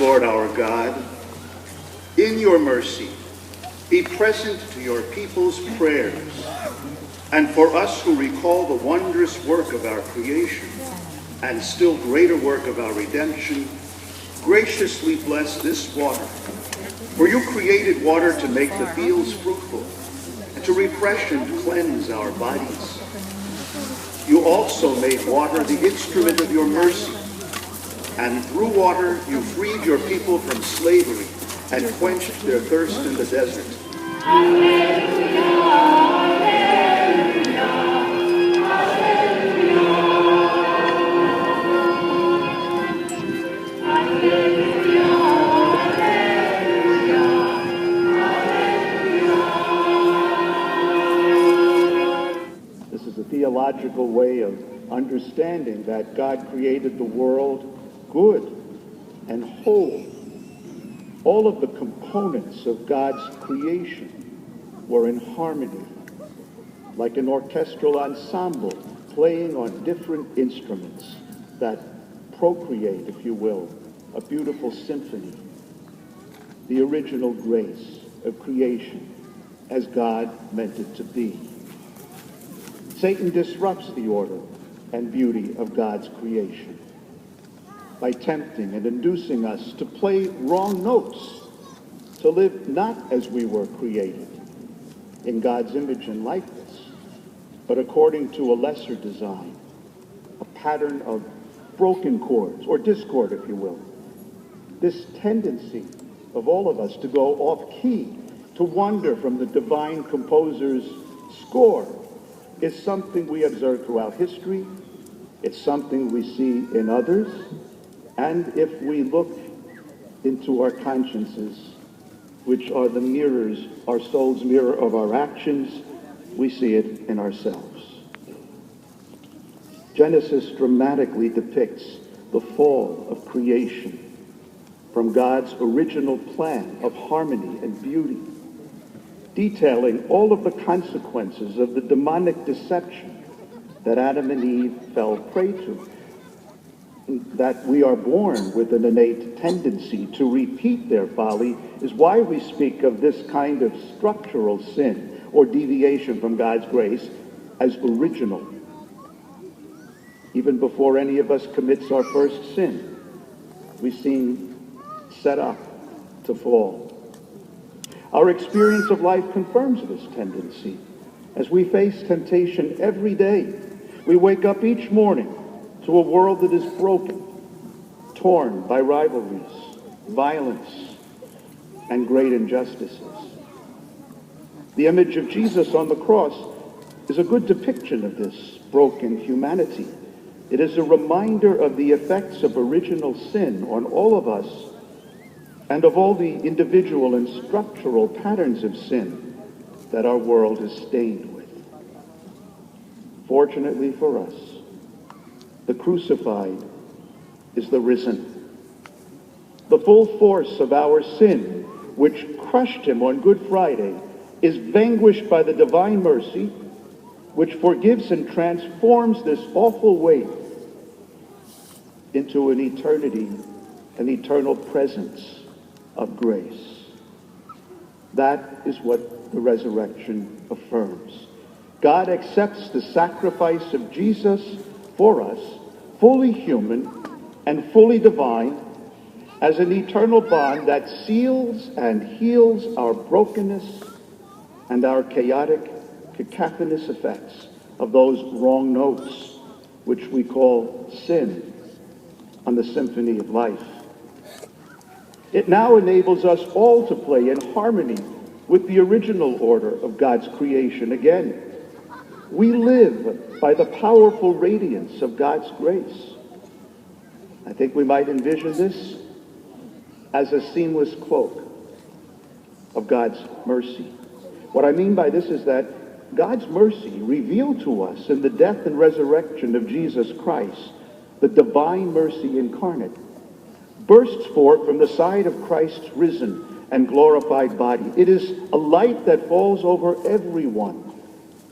Lord our God, in your mercy, be present to your people's prayers, and for us who recall the wondrous work of our creation and still greater work of our redemption, graciously bless this water. For you created water to make the fields fruitful and to refresh and cleanse our bodies. You also made water the instrument of your mercy, and through water you freed your people from slavery and quenched their thirst in the desert. This is a theological way of understanding that God created the world good and whole. All of the components of God's creation were in harmony, like an orchestral ensemble playing on different instruments that procreate, if you will, a beautiful symphony. The original grace of creation as God meant it to be. Satan disrupts the order and beauty of God's creation by tempting and inducing us to play wrong notes, to live not as we were created, in God's image and likeness, but according to a lesser design, a pattern of broken chords, or discord, if you will. This tendency of all of us to go off key, to wander from the divine composer's score, is something we observe throughout history. It's something we see in others. And if we look into our consciences, which are the mirrors, our soul's mirror of our actions, we see it in ourselves. Genesis dramatically depicts the fall of creation from God's original plan of harmony and beauty, detailing all of the consequences of the demonic deception that Adam and Eve fell prey to. That we are born with an innate tendency to repeat their folly is why we speak of this kind of structural sin or deviation from God's grace as original. Even before any of us commits our first sin, we seem set up to fall. Our experience of life confirms this tendency. As we face temptation every day, we wake up each morning to a world that is broken, torn by rivalries, violence, and great injustices. The image of Jesus on the cross is a good depiction of this broken humanity. It is a reminder of the effects of original sin on all of us and of all the individual and structural patterns of sin that our world is stained with. Fortunately for us, the crucified is the risen. The full force of our sin, which crushed him on Good Friday, is vanquished by the divine mercy, which forgives and transforms this awful weight into an eternity, an eternal presence of grace. That is what the resurrection affirms. God accepts the sacrifice of Jesus for us, fully human and fully divine, as an eternal bond that seals and heals our brokenness and our chaotic, cacophonous effects of those wrong notes, which we call sin, on the symphony of life. It now enables us all to play in harmony with the original order of God's creation again. We live by the powerful radiance of God's grace. I think we might envision this as a seamless cloak of God's mercy. What I mean by this is that God's mercy, revealed to us in the death and resurrection of Jesus Christ, the divine mercy incarnate, bursts forth from the side of Christ's risen and glorified body. It is a light that falls over everyone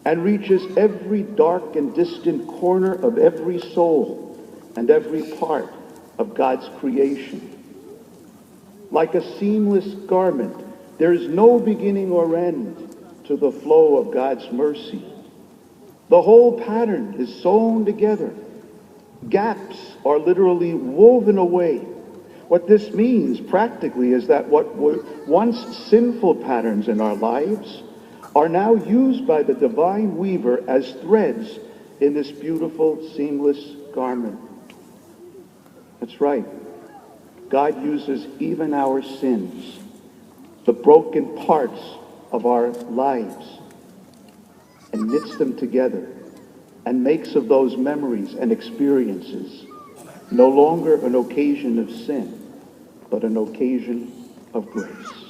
and reaches every dark and distant corner of every soul and every part of God's creation. Like a seamless garment, there is no beginning or end to the flow of God's mercy. The whole pattern is sewn together. Gaps are literally woven away. What this means practically is that what were once sinful patterns in our lives are now used by the divine weaver as threads in this beautiful, seamless garment. That's right. God uses even our sins, the broken parts of our lives, and knits them together and makes of those memories and experiences no longer an occasion of sin, but an occasion of grace.